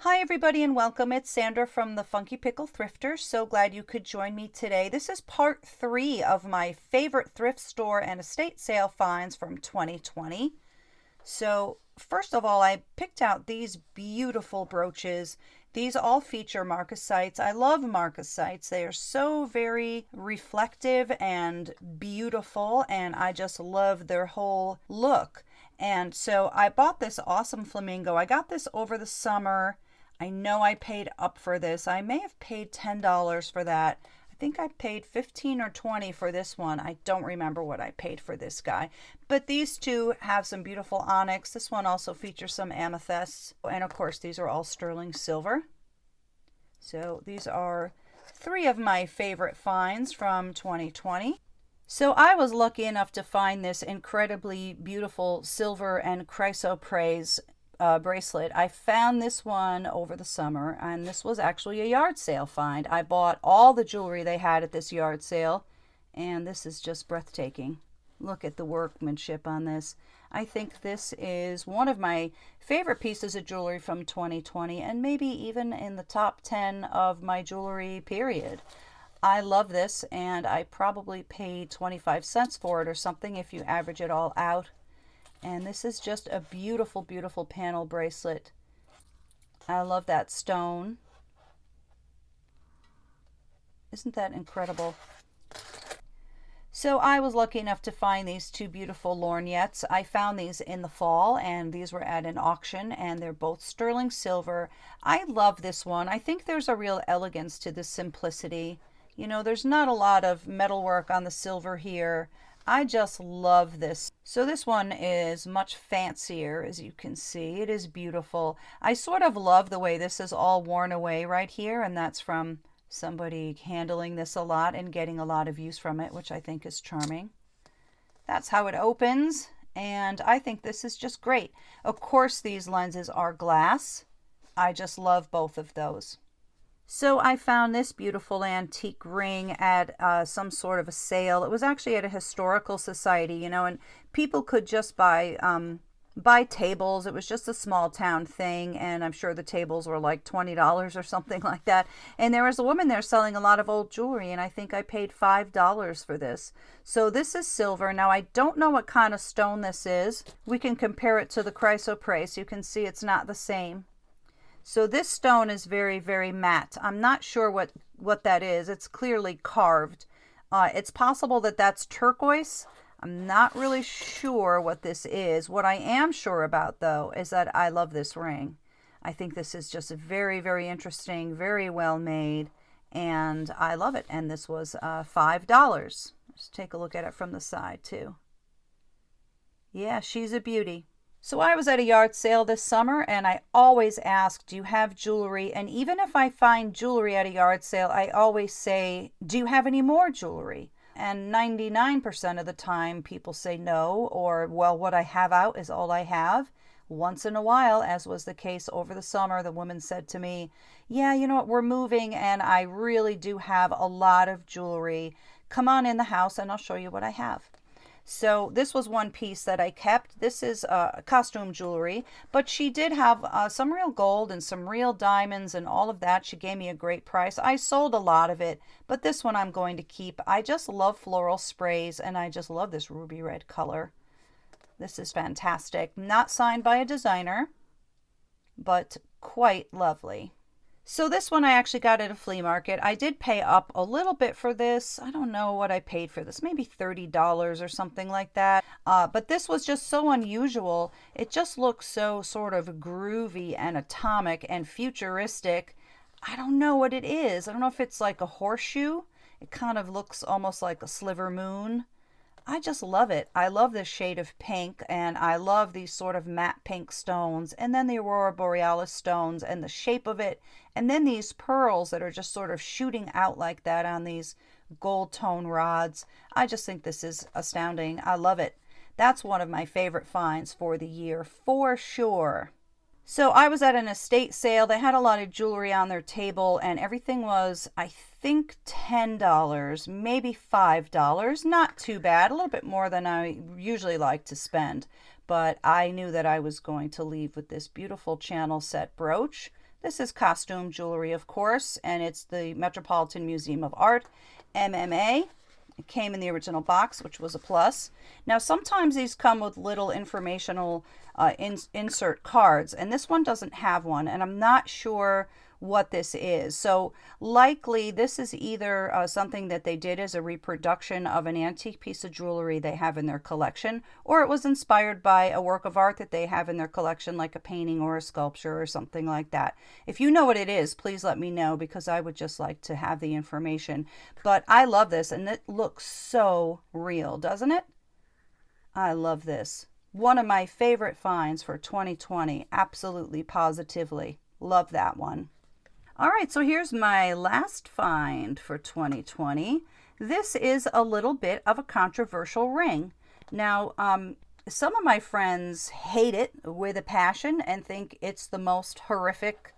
Hi everybody and welcome. It's Sandra from the Funky Pickle Thrifter. So glad you could join me today. This is part 3 of my favorite thrift store and estate sale finds from 2020. So first of all, I picked out these beautiful brooches. These all feature marcasites. I love marcasites. They are so very reflective and beautiful, and I just love their whole look. And so I bought this awesome flamingo. I got this over the summer. I know I paid up for this. I may have paid $10 for that. I think I paid 15 or 20 for this one. I don't remember what I paid for this guy. But these two have some beautiful onyx. This one also features some amethysts. And of course, these are all sterling silver. So these are 3 of my favorite finds from 2020. So I was lucky enough to find this incredibly beautiful silver and chrysoprase bracelet. I found this one over the summer, and this was actually a yard sale find. I bought all the jewelry they had at this yard sale, and this is just breathtaking. Look at the workmanship on this. I think this is one of my favorite pieces of jewelry from 2020, and maybe even in the top 10 of my jewelry period. I love this, and I probably paid 25 cents for it or something if you average it all out. And this is just a beautiful, beautiful panel bracelet. I love that stone. Isn't that incredible? So I was lucky enough to find these 2 beautiful lorgnettes. I found these in the fall, and these were at an auction, and they're both sterling silver. I love this one. I think there's a real elegance to this simplicity. You know, there's not a lot of metalwork on the silver here. I just love this. So this one is much fancier, as you can see. It is beautiful. I sort of love the way this is all worn away right here, and that's from somebody handling this a lot and getting a lot of use from it, which I think is charming. That's how it opens, and I think this is just great. Of course, these lenses are glass. I just love both of those. So I found this beautiful antique ring at some sort of a sale. It was actually at a historical society, you know, and people could just buy tables. It was just a small town thing, and I'm sure the tables were like $20 or something like that. And there was a woman there selling a lot of old jewelry, and I think I paid $5 for this. So this is silver. Now I don't know what kind of stone this is. We can compare it to the chrysoprase. You can see it's not the same. So this stone is very, very matte. I'm not sure what that is. It's clearly carved. It's possible that that's turquoise. I'm not really sure what this is. What I am sure about, though, is that I love this ring. I think this is just very, very interesting, very well made, and I love it. And this was $5. Let's take a look at it from the side, too. Yeah, she's a beauty. So I was at a yard sale this summer, and I always ask, do you have jewelry? And even if I find jewelry at a yard sale, I always say, do you have any more jewelry? And 99% of the time people say no, or well, what I have out is all I have. Once in a while, as was the case over the summer, the woman said to me, yeah, you know what, we're moving and I really do have a lot of jewelry. Come on in the house and I'll show you what I have. So this was one piece that I kept. This is costume jewelry, but she did have some real gold and some real diamonds and all of that. She gave me a great price. I sold a lot of it, but this one I'm going to keep. I just love floral sprays, and I just love this ruby red color. This is fantastic. Not signed by a designer, but quite lovely. So this one I actually got at a flea market. I did pay up a little bit for this. I don't know what I paid for this, maybe $30 or something like that. But this was just so unusual. It just looks so sort of groovy and atomic and futuristic. I don't know what it is. I don't know if it's like a horseshoe. It kind of looks almost like a sliver moon. I just love it. I love this shade of pink, and I love these sort of matte pink stones, and then the Aurora Borealis stones and the shape of it, and then these pearls that are just sort of shooting out like that on these gold tone rods. I just think this is astounding. I love it. That's one of my favorite finds for the year, for sure. So I was at an estate sale. They had a lot of jewelry on their table, and everything was, I think, $10, maybe $5. Not too bad, a little bit more than I usually like to spend. But I knew that I was going to leave with this beautiful channel set brooch. This is costume jewelry, of course, and it's the Metropolitan Museum of Art, MMA. It came in the original box, which was a plus. Now, sometimes these come with little informational insert cards, and this one doesn't have one, and I'm not sure what this is. So likely this is either something that they did as a reproduction of an antique piece of jewelry they have in their collection, or it was inspired by a work of art that they have in their collection, like a painting or a sculpture or something like that. If you know what it is, please let me know, because I would just like to have the information. But I love this, and it looks so real, doesn't it? I love this. One of my favorite finds for 2020, absolutely positively. Love that one. All right, so here's my last find for 2020. This is a little bit of a controversial ring. Now, some of my friends hate it with a passion and think it's the most horrific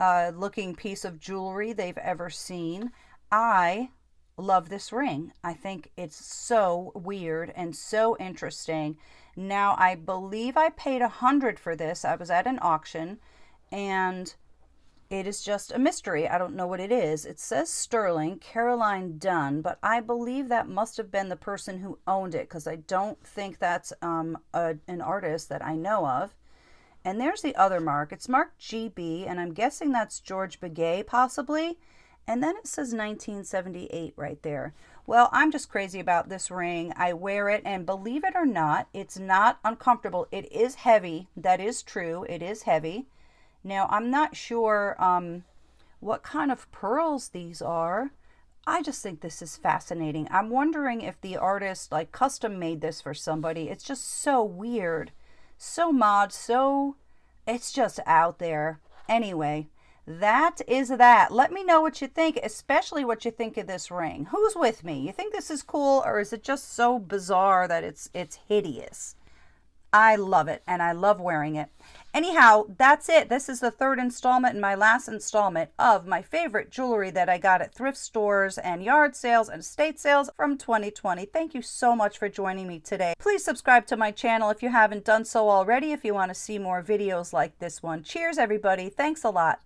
looking piece of jewelry they've ever seen. I love this ring. I think it's so weird and so interesting. Now, I believe I paid $100 for this. I was at an auction, and it is just a mystery. I don't know what it is. It says sterling, Caroline Dunn, but I believe that must have been the person who owned it, because I don't think that's an artist that I know of. And there's the other mark. It's marked GB, and I'm guessing that's George Begay, possibly. And then it says 1978 right there. Well, I'm just crazy about this ring. I wear it, and believe it or not, it's not uncomfortable. It is heavy. That is true. It is heavy. Now, I'm not sure what kind of pearls these are. I just think this is fascinating. I'm wondering if the artist like custom made this for somebody. It's just so weird, so mod, so it's just out there. Anyway, that is that. Let me know what you think, especially what you think of this ring. Who's with me? You think this is cool, or is it just so bizarre that it's hideous? I love it, and I love wearing it. Anyhow, that's it. This is the third installment and my last installment of my favorite jewelry that I got at thrift stores and yard sales and estate sales from 2020. Thank you so much for joining me today. Please subscribe to my channel if you haven't done so already, if you want to see more videos like this one. Cheers, everybody. Thanks a lot.